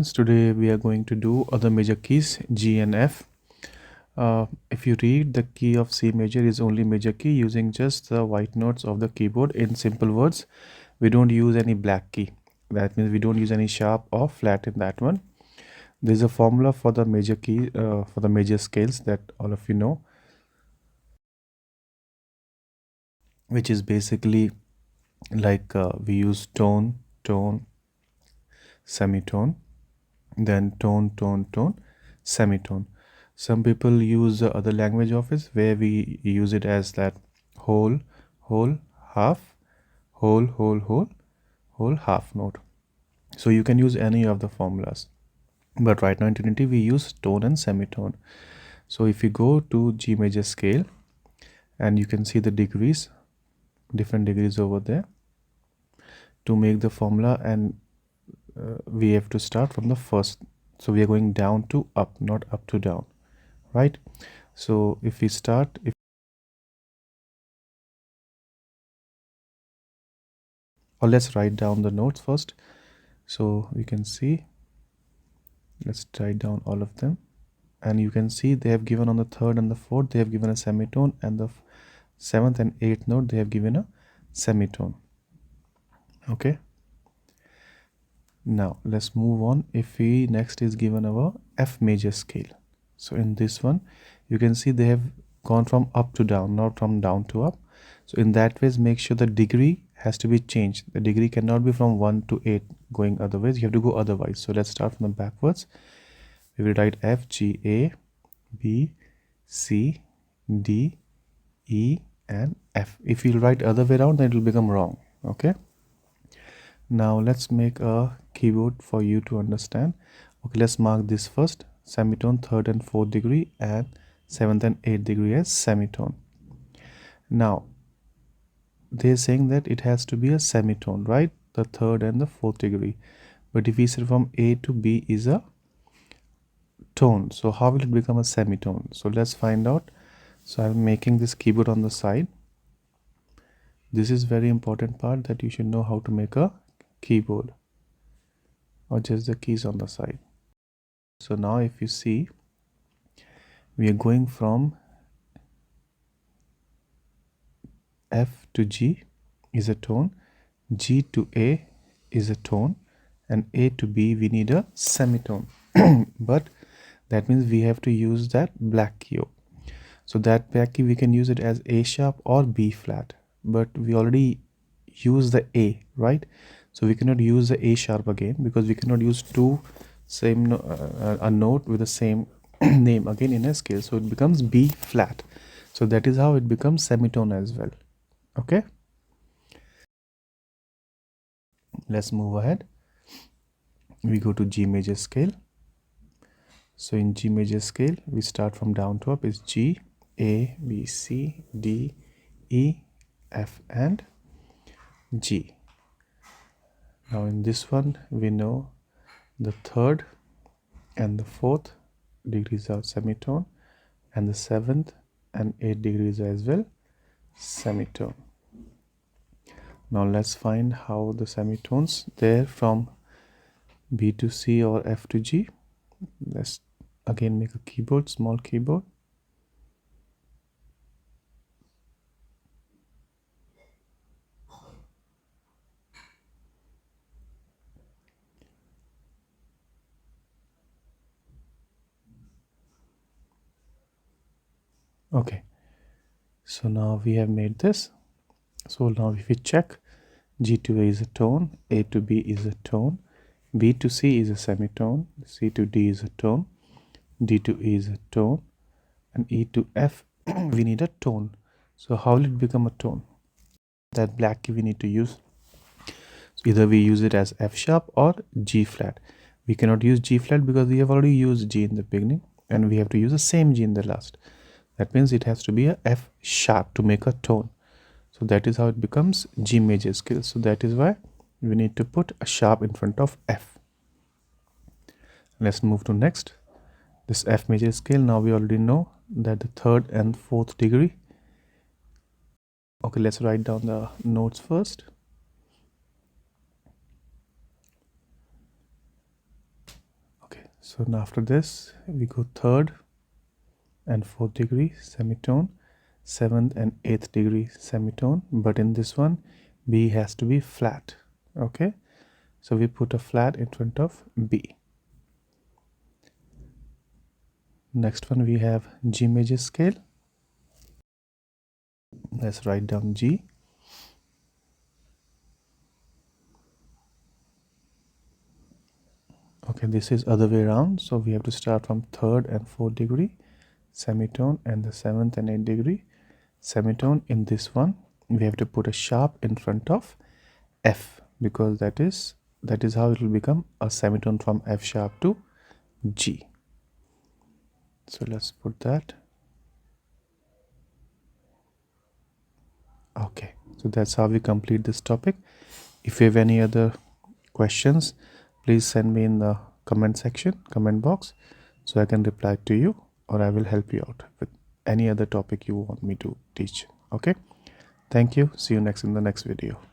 students, today we are going to do other major keys G and F. If you read, the key of C major is only major key using just the white notes of the keyboard. In simple words, we don't use any black key. That means we don't use any sharp or flat in that one. There's a formula for the major key, for the major scales that all of you know, which is basically like we use tone, tone, semitone, then tone, tone, tone, semitone. Some people use the other language of it where we use it as that whole, whole, half, whole, whole, whole, whole, half note. So you can use any of the formulas. But right now in Trinity we use tone and semitone. So if you go to G major scale and you can see the degrees, different degrees over there. To make the formula, and we have to start from the first. So we are going down to up, not up to down, right? So if we start, or let's write down the notes first. So we can see, let's write down all of them. And you can see they have given on the third and the fourth, they have given a semitone, and the seventh and eighth note, they have given a semitone. Okay. Now let's move on. If we next is given our F major scale. So in this one, you can see they have gone from up to down, not from down to up. So in that way, make sure the degree has to be changed. The degree cannot be from 1 to 8 going otherwise. You have to go otherwise. So let's start from the backwards. We will write F, G, A, B, C, D, E, and F. If you write other way around, then it will become wrong. Okay. Now let's make a keyboard for you to understand. Okay, let's mark this first. Semitone, third and fourth degree, and seventh and eighth degree as semitone. Now they're saying that it has to be a semitone, right? The third and the fourth degree. But if we say from A to B is a tone, so how will it become a semitone? So let's find out. So I'm making this keyboard on the side. This is very important part, that you should know how to make a keyboard, or just the keys on the side. So now if you see, we are going from F to G is a tone, G to A is a tone, and A to B we need a semitone. But that means we have to use that black key. So that black key we can use it as A sharp or B flat, but we already use the A, right? So we cannot use the A sharp again, because we cannot use two same a note with the same name again in a scale. So it becomes B flat. So that is how it becomes semitone as well. Okay, let's move ahead. We go to G major scale. So in G major scale, we start from down to up is G, A, B, C, D, E, F, and G. Now in this one, we know the third and the fourth degrees are semitone, and the seventh and eighth degrees as well semitone. Now let's find how the semitones there from B to C or F to G. Let's again make a keyboard, small keyboard. Okay, so now we have made this. So now if we check, G to A is a tone, A to B is a tone, B to C is a semitone, C to D is a tone, D to E is a tone, and E to F we need a tone. So how will it become a tone? That black key we need to use. So either we use it as F sharp or G flat. We cannot use G flat because we have already used G in the beginning, and we have to use the same G in the last. That means it has to be a F sharp to make a tone. So that is how it becomes G major scale. So that is why we need to put a sharp in front of F. Let's move to next. This F major scale, now we already know that the third and fourth degree. Okay, let's write down the notes first. So now after this we go 3rd and 4th degree semitone, 7th and 8th degree semitone, but in this one B has to be flat. Okay, so we put a flat in front of B. Next one we have G major scale. Let's write down G. Okay, this is other way around, so we have to start from 3rd and 4th degree semitone and the 7th and 8th degree semitone. In this one we have to put a sharp in front of F, because that is how it will become a semitone from F sharp to G. So let's put that. Okay, so that's how we complete this topic. If you have any other questions, please send me in the comment box, so I can reply to you, or I will help you out with any other topic you want me to teach. Okay, thank you. See you in the next video.